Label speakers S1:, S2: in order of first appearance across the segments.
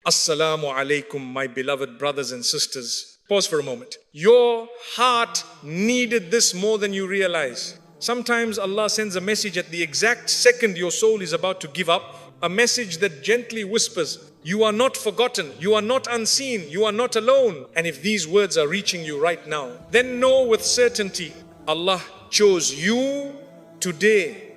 S1: Assalamu alaikum, my beloved brothers and sisters. Pause for a moment. Your heart needed this more than you realize. Sometimes Allah sends a message at the exact second your soul is about to give up. A message that gently whispers, you are not forgotten, you are not unseen, you are not alone. And if these words are reaching you right now, then know with certainty, Allah chose you today,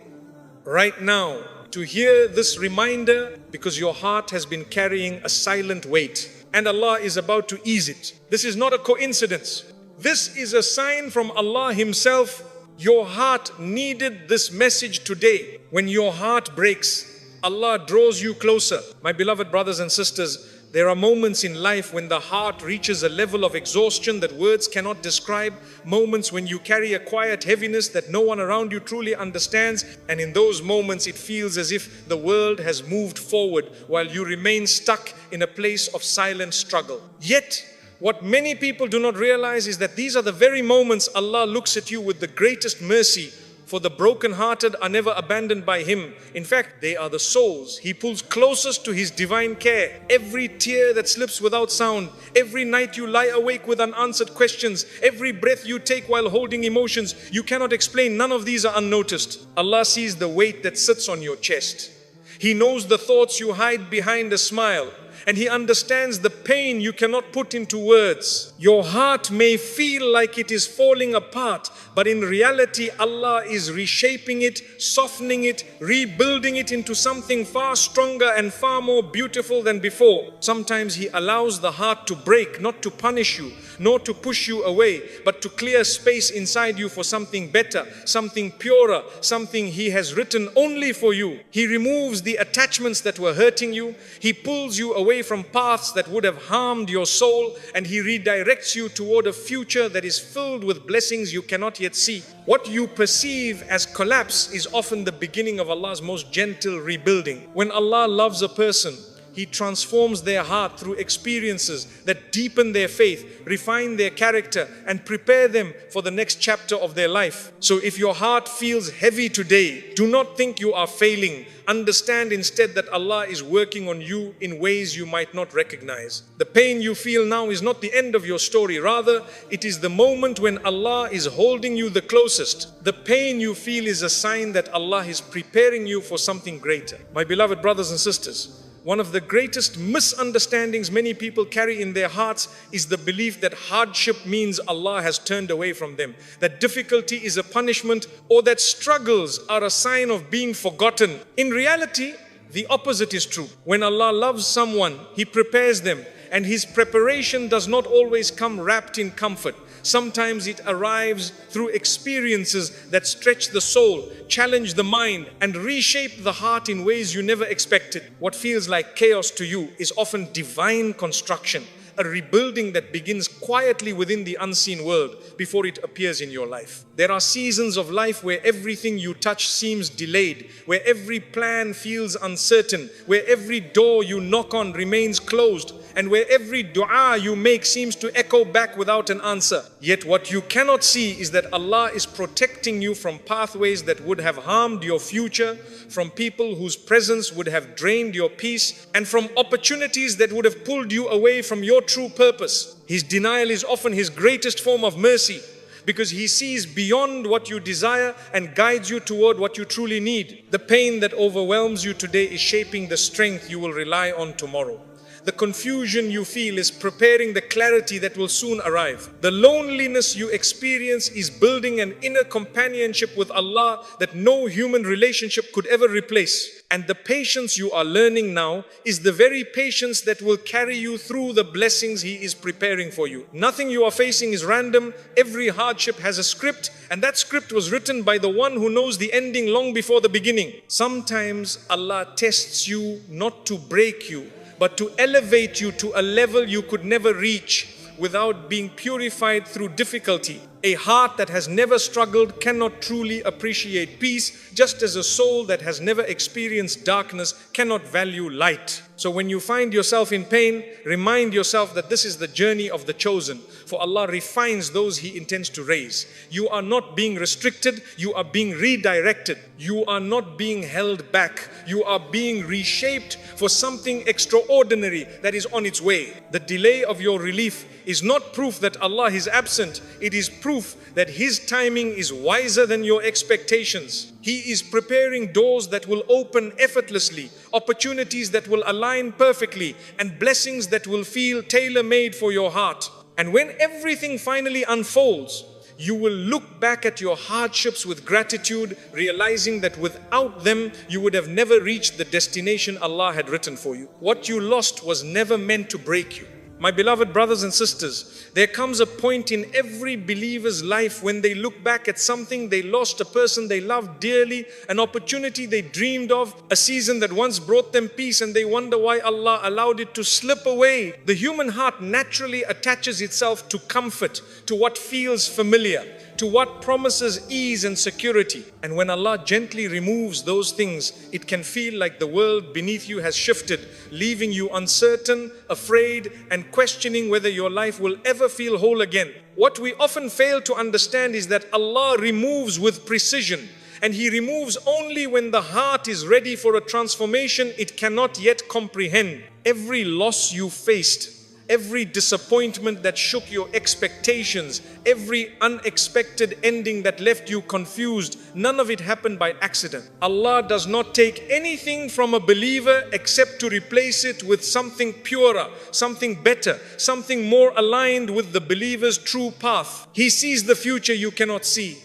S1: right now, to hear this reminder, because your heart has been carrying a silent weight and Allah is about to ease it. This is not a coincidence. This is a sign from Allah Himself. Your heart needed this message today. When your heart breaks, Allah draws you closer. My beloved brothers and sisters, there are moments in life when the heart reaches a level of exhaustion that words cannot describe. Moments when you carry a quiet heaviness that no one around you truly understands. And in those moments, it feels as if the world has moved forward while you remain stuck in a place of silent struggle. Yet, what many people do not realize is that these are the very moments Allah looks at you with the greatest mercy. For the broken-hearted are never abandoned by Him. In fact, they are the souls He pulls closest to His divine care. Every tear that slips without sound, every night you lie awake with unanswered questions, every breath you take while holding emotions you cannot explain, none of these are unnoticed. Allah sees the weight that sits on your chest. He knows the thoughts you hide behind a smile. And He understands the pain you cannot put into words. Your heart may feel like it is falling apart, but in reality, Allah is reshaping it, softening it, rebuilding it into something far stronger and far more beautiful than before. Sometimes He allows the heart to break, not to punish you, nor to push you away, but to clear space inside you for something better, something purer, something He has written only for you. He removes the attachments that were hurting you. He pulls you away from paths that would have harmed your soul, and He redirects you toward a future that is filled with blessings you cannot yet see. What you perceive as collapse is often the beginning of Allah's most gentle rebuilding. When Allah loves a person, He transforms their heart through experiences that deepen their faith, refine their character, and prepare them for the next chapter of their life. So if your heart feels heavy today, do not think you are failing. Understand instead that Allah is working on you in ways you might not recognize. The pain you feel now is not the end of your story. Rather, it is the moment when Allah is holding you the closest. The pain you feel is a sign that Allah is preparing you for something greater. My beloved brothers and sisters, one of the greatest misunderstandings many people carry in their hearts is the belief that hardship means Allah has turned away from them, that difficulty is a punishment, or that struggles are a sign of being forgotten. In reality, the opposite is true. When Allah loves someone, He prepares them, and His preparation does not always come wrapped in comfort. Sometimes it arrives through experiences that stretch the soul, challenge the mind, and reshape the heart in ways you never expected. What feels like chaos to you is often divine construction, a rebuilding that begins quietly within the unseen world before it appears in your life. There are seasons of life where everything you touch seems delayed, where every plan feels uncertain, where every door you knock on remains closed, and where every dua you make seems to echo back without an answer. Yet what you cannot see is that Allah is protecting you from pathways that would have harmed your future, from people whose presence would have drained your peace, and from opportunities that would have pulled you away from your true purpose. His denial is often His greatest form of mercy, because He sees beyond what you desire and guides you toward what you truly need. The pain that overwhelms you today is shaping the strength you will rely on tomorrow. The confusion you feel is preparing the clarity that will soon arrive. The loneliness you experience is building an inner companionship with Allah that no human relationship could ever replace. And the patience you are learning now is the very patience that will carry you through the blessings He is preparing for you. Nothing you are facing is random. Every hardship has a script, and that script was written by the one who knows the ending long before the beginning. Sometimes Allah tests you not to break you, but to elevate you to a level you could never reach without being purified through difficulty. A heart that has never struggled cannot truly appreciate peace, just as a soul that has never experienced darkness cannot value light. So when you find yourself in pain, remind yourself that this is the journey of the chosen. For Allah refines those He intends to raise. You are not being restricted, you are being redirected. You are not being held back. You are being reshaped for something extraordinary that is on its way. The delay of your relief is not proof that Allah is absent. It is proof that His timing is wiser than your expectations. He is preparing doors that will open effortlessly, opportunities that will align perfectly, and blessings that will feel tailor-made for your heart. And when everything finally unfolds, you will look back at your hardships with gratitude, realizing that without them, you would have never reached the destination Allah had written for you. What you lost was never meant to break you. My beloved brothers and sisters, there comes a point in every believer's life when they look back at something they lost, a person they loved dearly, an opportunity they dreamed of, a season that once brought them peace, and they wonder why Allah allowed it to slip away. The human heart naturally attaches itself to comfort, to what feels familiar, to what promises ease and security. And when Allah gently removes those things, it can feel like the world beneath you has shifted, leaving you uncertain, afraid, and questioning whether your life will ever feel whole again. What we often fail to understand is that Allah removes with precision, and He removes only when the heart is ready for a transformation it cannot yet comprehend. Every loss you faced, every disappointment that shook your expectations, every unexpected ending that left you confused, none of it happened by accident. Allah does not take anything from a believer except to replace it with something purer, something better, something more aligned with the believer's true path. He sees the future you cannot see.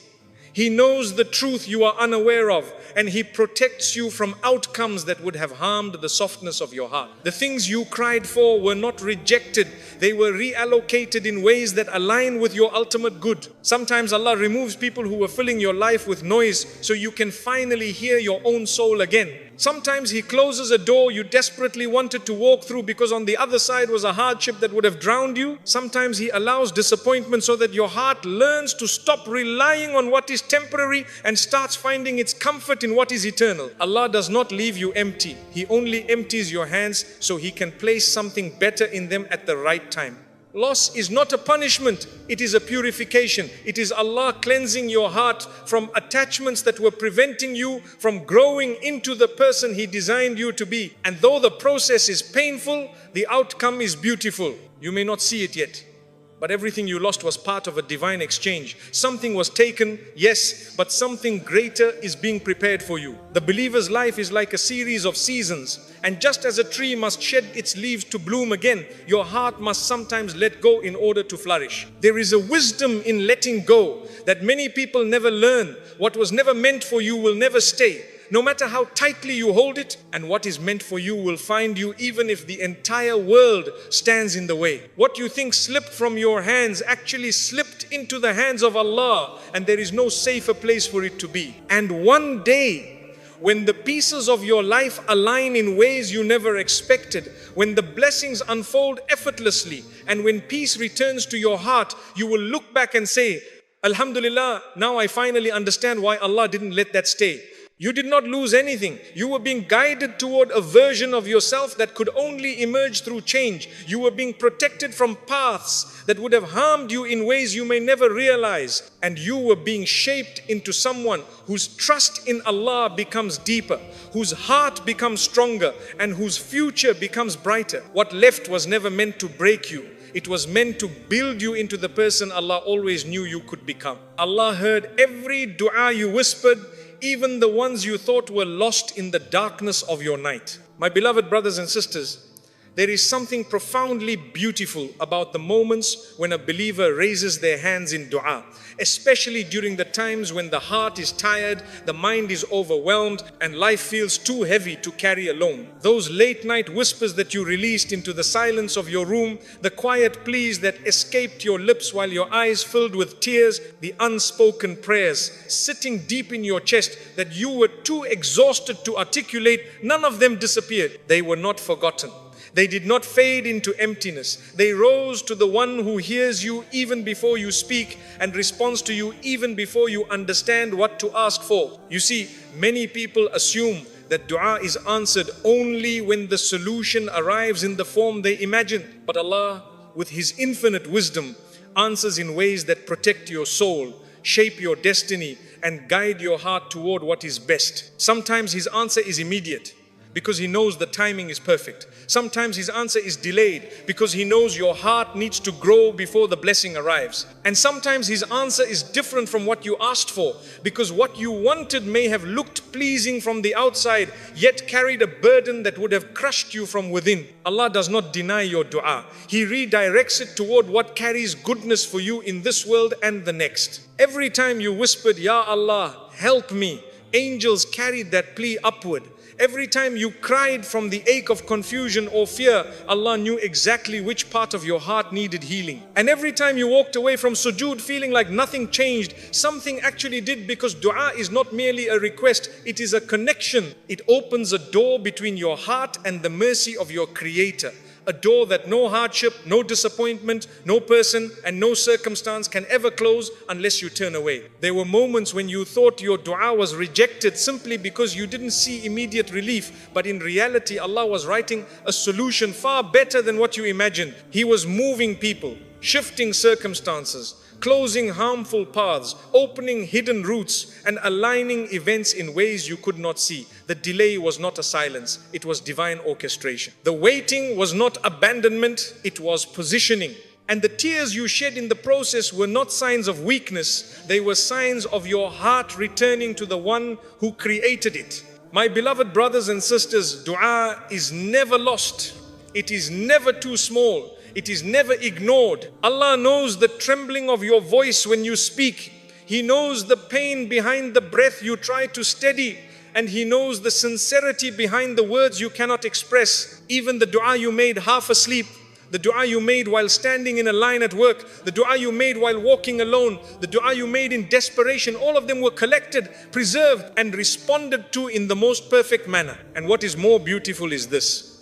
S1: He knows the truth you are unaware of, and He protects you from outcomes that would have harmed the softness of your heart. The things you cried for were not rejected. They were reallocated in ways that align with your ultimate good. Sometimes Allah removes people who were filling your life with noise so you can finally hear your own soul again. Sometimes He closes a door you desperately wanted to walk through because on the other side was a hardship that would have drowned you. Sometimes He allows disappointment so that your heart learns to stop relying on what is temporary and starts finding its comfort in what is eternal. Allah does not leave you empty. He only empties your hands so He can place something better in them at the right time. Loss is not a punishment, it is a purification. It is Allah cleansing your heart from attachments that were preventing you from growing into the person He designed you to be. And though the process is painful, the outcome is beautiful. You may not see it yet, but everything you lost was part of a divine exchange. Something was taken, yes, but something greater is being prepared for you. The believer's life is like a series of seasons. And just as a tree must shed its leaves to bloom again, your heart must sometimes let go in order to flourish. There is a wisdom in letting go that many people never learn. What was never meant for you will never stay, no matter how tightly you hold it, and what is meant for you will find you even if the entire world stands in the way. What you think slipped from your hands actually slipped into the hands of Allah, and there is no safer place for it to be. And one day, when the pieces of your life align in ways you never expected, when the blessings unfold effortlessly, and when peace returns to your heart, you will look back and say, Alhamdulillah, now I finally understand why Allah didn't let that stay. You did not lose anything. You were being guided toward a version of yourself that could only emerge through change. You were being protected from paths that would have harmed you in ways you may never realize. And you were being shaped into someone whose trust in Allah becomes deeper, whose heart becomes stronger, and whose future becomes brighter. What left was never meant to break you. It was meant to build you into the person Allah always knew you could become. Allah heard every dua you whispered, even the ones you thought were lost in the darkness of your night. My beloved brothers and sisters, there is something profoundly beautiful about the moments when a believer raises their hands in dua, especially during the times when the heart is tired, the mind is overwhelmed, and life feels too heavy to carry alone. Those late night whispers that you released into the silence of your room, the quiet pleas that escaped your lips while your eyes filled with tears, the unspoken prayers sitting deep in your chest that you were too exhausted to articulate, none of them disappeared. They were not forgotten. They did not fade into emptiness. They rose to the one who hears you even before you speak and responds to you even before you understand what to ask for. You see, many people assume that dua is answered only when the solution arrives in the form they imagine. But Allah, with His infinite wisdom, answers in ways that protect your soul, shape your destiny, and guide your heart toward what is best. Sometimes His answer is immediate because He knows the timing is perfect. Sometimes His answer is delayed because He knows your heart needs to grow before the blessing arrives. And sometimes His answer is different from what you asked for because what you wanted may have looked pleasing from the outside, yet carried a burden that would have crushed you from within. Allah does not deny your dua. He redirects it toward what carries goodness for you in this world and the next. Every time you whispered, Ya Allah, help me, angels carried that plea upward. Every time you cried from the ache of confusion or fear, Allah knew exactly which part of your heart needed healing. And every time you walked away from sujood feeling like nothing changed, something actually did, because dua is not merely a request, it is a connection. It opens a door between your heart and the mercy of your Creator. A door that no hardship, no disappointment, no person and no circumstance can ever close unless you turn away. There were moments when you thought your dua was rejected simply because you didn't see immediate relief. But in reality, Allah was writing a solution far better than what you imagined. He was moving people, shifting circumstances, closing harmful paths, opening hidden routes, and aligning events in ways you could not see. The delay was not a silence, it was divine orchestration. The waiting was not abandonment, it was positioning. And the tears you shed in the process were not signs of weakness, they were signs of your heart returning to the one who created it. My beloved brothers and sisters, dua is never lost. It is never too small. It is never ignored. Allah knows the trembling of your voice when you speak. He knows the pain behind the breath you try to steady. And He knows the sincerity behind the words you cannot express. Even the dua you made half asleep, the dua you made while standing in a line at work, the dua you made while walking alone, the dua you made in desperation, all of them were collected, preserved, and responded to in the most perfect manner. And what is more beautiful is this.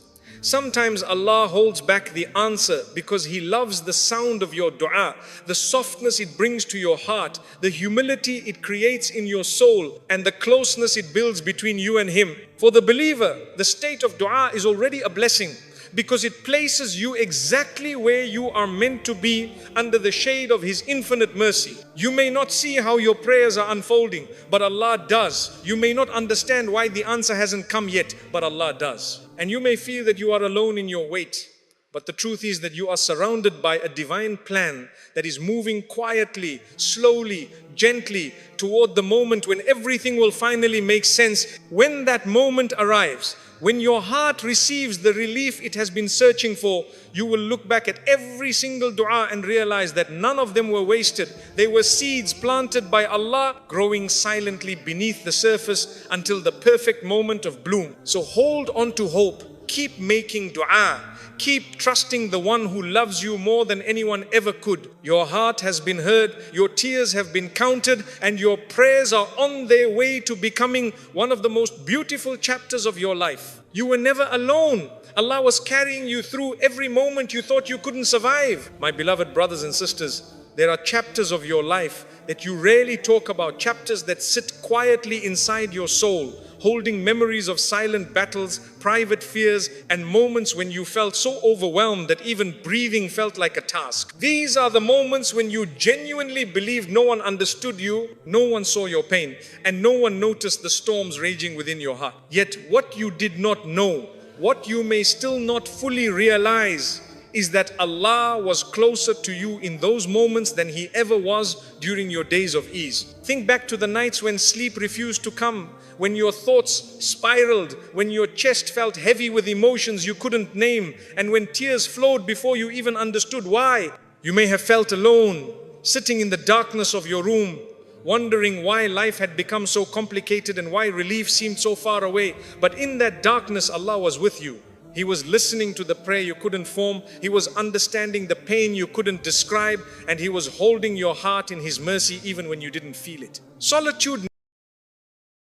S1: Sometimes Allah holds back the answer because He loves the sound of your dua, the softness it brings to your heart, the humility it creates in your soul, and the closeness it builds between you and Him. For the believer, the state of dua is already a blessing because it places you exactly where you are meant to be under the shade of His infinite mercy. You may not see how your prayers are unfolding, but Allah does. You may not understand why the answer hasn't come yet, but Allah does. And you may feel that you are alone in your wait, but the truth is that you are surrounded by a divine plan that is moving quietly, slowly, gently toward the moment when everything will finally make sense. When that moment arrives, when your heart receives the relief it has been searching for, you will look back at every single dua and realize that none of them were wasted. They were seeds planted by Allah, growing silently beneath the surface until the perfect moment of bloom. So hold on to hope. Keep making dua. Keep trusting the one who loves you more than anyone ever could. Your heart has been heard, your tears have been counted, and your prayers are on their way to becoming one of the most beautiful chapters of your life. You were never alone. Allah was carrying you through every moment you thought you couldn't survive. My beloved brothers and sisters, there are chapters of your life that you rarely talk about, chapters that sit quietly inside your soul, holding memories of silent battles, private fears, and moments when you felt so overwhelmed that even breathing felt like a task. These are the moments when you genuinely believed no one understood you, no one saw your pain, and no one noticed the storms raging within your heart. Yet what you did not know, what you may still not fully realize, is that Allah was closer to you in those moments than He ever was during your days of ease. Think back to the nights when sleep refused to come, when your thoughts spiraled, when your chest felt heavy with emotions you couldn't name, and when tears flowed before you even understood why. You may have felt alone, sitting in the darkness of your room, wondering why life had become so complicated and why relief seemed so far away. But in that darkness, Allah was with you. He was listening to the prayer you couldn't form. He was understanding the pain you couldn't describe. And He was holding your heart in His mercy even when you didn't feel it. Solitude